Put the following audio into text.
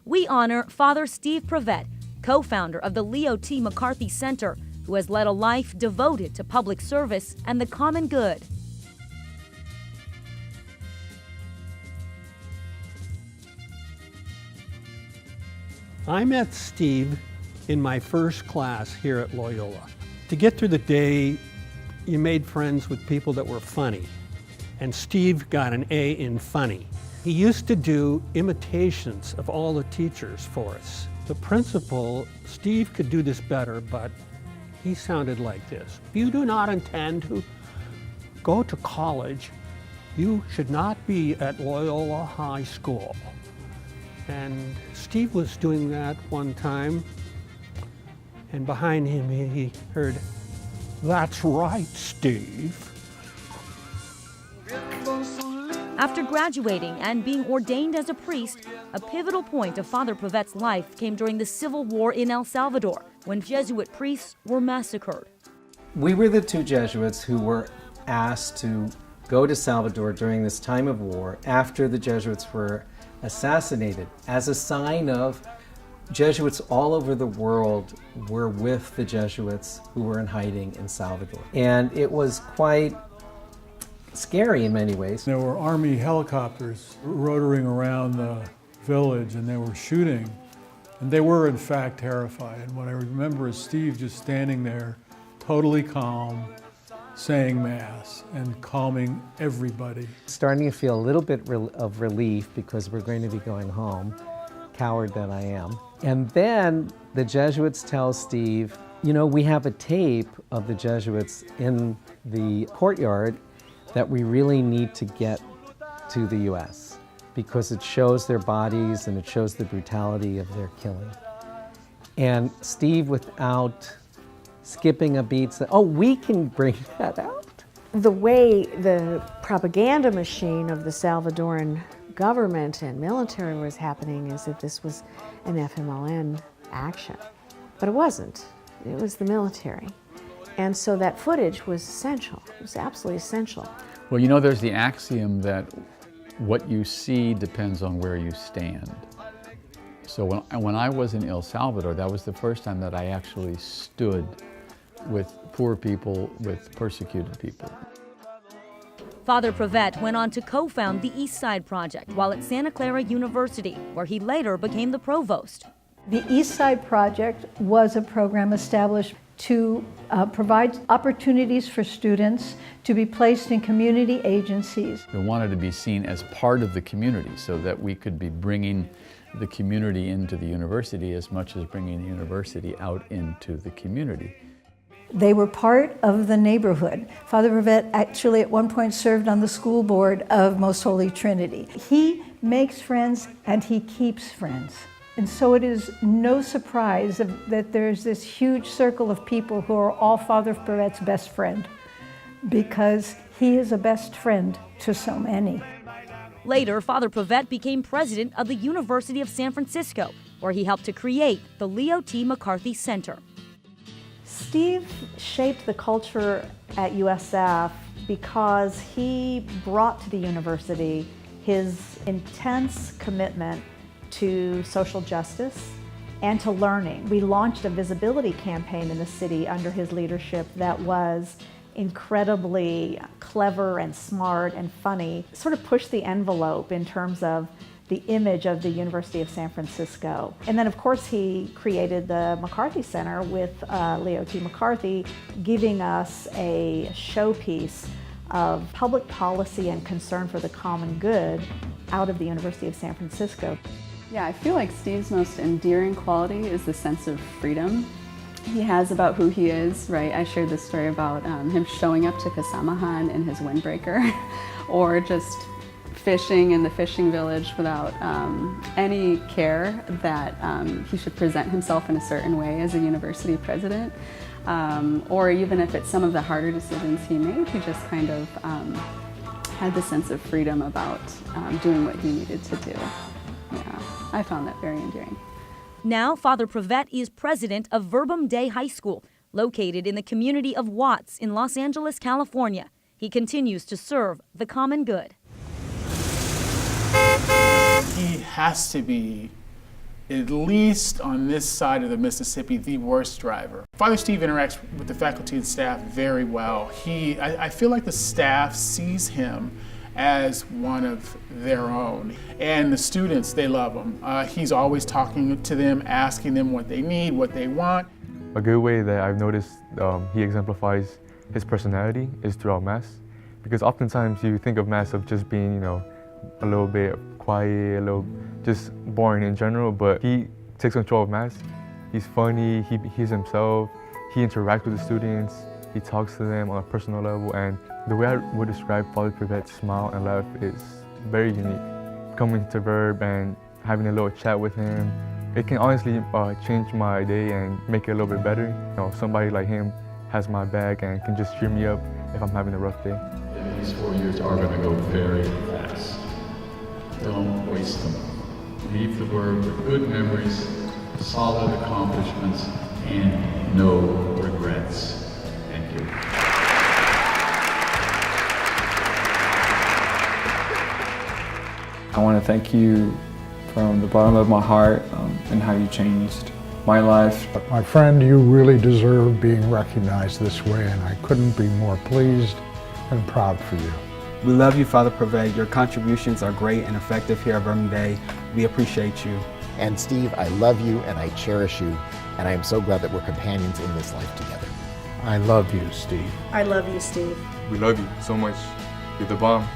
we honor Father Steve Privett, co-founder of the Leo T. McCarthy Center, who has led a life devoted to public service and the common good. I met Steve in my first class here at Loyola. To get through the day, you made friends with people that were funny, and Steve got an A in funny. He used to do imitations of all the teachers for us. The principal, Steve could do this better, but he sounded like this. If you do not intend to go to college, you should not be at Loyola High School. And Steve was doing that one time, and behind him he heard, "That's right, Steve." After graduating and being ordained as a priest, a pivotal point of Father Privett's life came during the Civil War in El Salvador, when Jesuit priests were massacred. We were the two Jesuits who were asked to go to Salvador during this time of war after the Jesuits were assassinated, as a sign of Jesuits all over the world were with the Jesuits who were in hiding in Salvador. And it was quite scary in many ways. There were Army helicopters rotoring around the village, and they were shooting. And they were, in fact, terrified. And what I remember is Steve just standing there, totally calm, saying Mass and calming everybody. Starting to feel a little bit of relief because we're going to be going home, coward that I am. And then the Jesuits tell Steve, you know, we have a tape of the Jesuits in the courtyard that we really need to get to the US because it shows their bodies and it shows the brutality of their killing. And Steve, without skipping a beat, said, oh, we can bring that out. The way the propaganda machine of the Salvadoran government and military was happening is that this was an FMLN action. But it wasn't. It was the military. And so that footage was essential. It was absolutely essential. Well, you know, there's the axiom that what you see depends on where you stand. So when I was in El Salvador, that was the first time that I actually stood with poor people, with persecuted people. Father Privett went on to co-found the East Side Project while at Santa Clara University, where he later became the provost. The East Side Project was a program established to provide opportunities for students to be placed in community agencies. We wanted to be seen as part of the community so that we could be bringing the community into the university as much as bringing the university out into the community. They were part of the neighborhood. Father Privett actually at one point served on the school board of Most Holy Trinity. He makes friends and he keeps friends. And so it is no surprise that there's this huge circle of people who are all Father Privett's best friend, because he is a best friend to so many. Later, Father Privett became president of the University of San Francisco, where he helped to create the Leo T. McCarthy Center. Steve shaped the culture at USF because he brought to the university his intense commitment to social justice and to learning. We launched a visibility campaign in the city under his leadership that was incredibly clever and smart and funny, sort of pushed the envelope in terms of the image of the University of San Francisco. And then of course he created the McCarthy Center with Leo T. McCarthy, giving us a showpiece of public policy and concern for the common good out of the University of San Francisco. Yeah, I feel like Steve's most endearing quality is the sense of freedom he has about who he is, right? I shared this story about him showing up to Kasamahan in his windbreaker or just fishing in the fishing village without any care that he should present himself in a certain way as a university president. Or even if it's some of the harder decisions he made, he just kind of had the sense of freedom about doing what he needed to do. Yeah, I found that very endearing. Now, Father Privett is president of Verbum Day High School, located in the community of Watts in Los Angeles, California. He continues to serve the common good. He has to be at least on this side of the Mississippi, the worst driver. Father Steve interacts with the faculty and staff very well. I feel like the staff sees him as one of their own. And the students, they love him. He's always talking to them, asking them what they need, what they want. A good way that I've noticed he exemplifies his personality is throughout Mass. Because oftentimes you think of Mass of just being, you know, a little bit quiet, a little just boring in general, but he takes control of Mass. He's funny, he's himself, he interacts with the students, he talks to them on a personal level, and the way I would describe Father Privett's smile and laugh is very unique. Coming to Verb and having a little chat with him, it can honestly change my day and make it a little bit better. You know, somebody like him has my back and can just cheer me up if I'm having a rough day. These 4 years are going to go very fast. Don't waste them. Leave the Verb with good memories, solid accomplishments, and no regrets. Thank you. I want to thank you from the bottom of my heart and how you changed my life. My friend, you really deserve being recognized this way, and I couldn't be more pleased and proud for you. We love you, Father Privett. Your contributions are great and effective here at Verbum Day. We appreciate you. And Steve, I love you and I cherish you, and I am so glad that we're companions in this life together. I love you, Steve. I love you, Steve. We love you so much. You're the bomb.